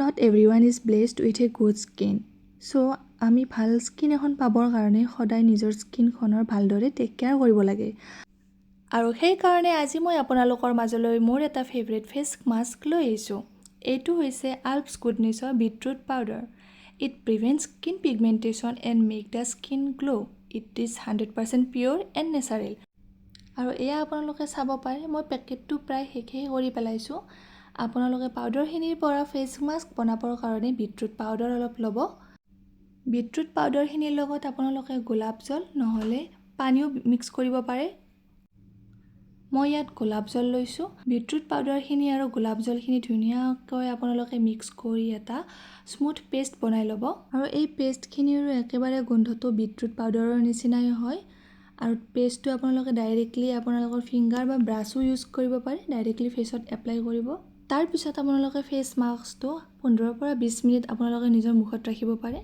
Not everyone is blessed with a good skin. So, আমি ভাল skin এখন পাবৰ কাৰণে সদায় নিজৰ স্কিনখনৰ ভালদৰে টেক কেয়াৰ কৰিব লাগে। আৰু সেই কাৰণে আজি মই আপোনালোকৰ মাজলৈ মোৰ এটা ফেভৰেট ফেচ মাস্ক লৈ আহিছোঁ। এইটো হৈছে আল্পছ গুডনেছৰ beetroot powder. It prevent skin pigmentation and make the skin glow'. It is 100% pure and natural. আৰু এয়া আপোনালোকে চাব পাৰে মই পেকেটটো প্ৰায় শেষেই কৰি পেলাইছোঁ। আপোনালোকে পাউডাৰখিনিৰ পৰা ফেচ মাস্ক বনাবৰ কাৰণে বিটৰুট পাউডাৰ অলপ ল'ব। বিটৰুট পাউডাৰখিনিৰ লগত আপোনালোকে গোলাপ জল নহ'লে পানীও মিক্স কৰিব পাৰে। মই ইয়াত গোলাপ জল লৈছোঁ। বিটৰুট পাউডাৰখিনি আৰু গোলাপ জলখিনি ধুনীয়াকৈ আপোনালোকে মিক্স কৰি এটা স্মুথ পেষ্ট বনাই ল'ব। আৰু এই পেষ্টখিনিৰো একেবাৰে গোন্ধটো বিটৰুট পাউডাৰৰ নিচিনাই হয়। আৰু পেষ্টটো আপোনালোকে ডাইৰেক্টলি আপোনালোকৰ ফিংগাৰ বা ব্ৰাছো ইউজ কৰিব পাৰে, ডাইৰেক্টলি ফেচত এপ্লাই কৰিব। তাৰপিছত আপোনালোকে ফেচ মাস্কটো 15 পৰা 20 মিনিট আপোনালোকে নিজৰ মুখত ৰাখিব পাৰে।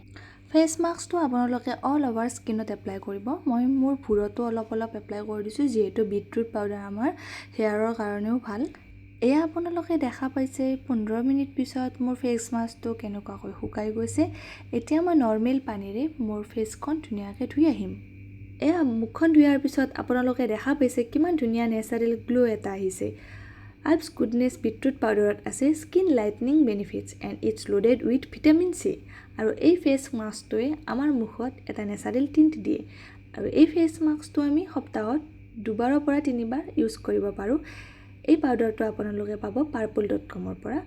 ফেচ মাস্কটো আপোনালোকে অল অভাৰ স্কিনত এপ্লাই কৰিব। মই মোৰ ভুৰতো অলপ এপ্লাই কৰি দিছোঁ, যিহেতু বিটৰুট পাউডাৰ আমাৰ হেয়াৰৰ কাৰণেও ভাল। এয়া আপোনালোকে দেখা পাইছে 15 মিনিট পিছত মোৰ ফেচ মাস্কটো কেনেকুৱাকৈ শুকাই গৈছে। এতিয়া মই নৰ্মেল পানীৰে মোৰ ফেচখন ধুনীয়াকৈ ধুই আহিম। এয়া মুখখন ধুয়াৰ পিছত আপোনালোকে দেখা পাইছে কিমান ধুনীয়া নেচাৰেল গ্ল' এটা আহিছে। আল্পছ গুডনেছ বিটৰুট পাউডাৰত আছে skin lightening benefits and it's loaded with vitamin C. আৰু এই ফেচ মাস্কটোৱে আমাৰ মুখত এটা নেচাৰেল টিণ্ট দিয়ে। আৰু এই ফেচ মাস্কটো আমি সপ্তাহত 2বাৰৰ পৰা 3বাৰ ইউজ কৰিব পাৰোঁ। এই পাউডাৰটো আপোনালোকে পাব purple.com পৰা।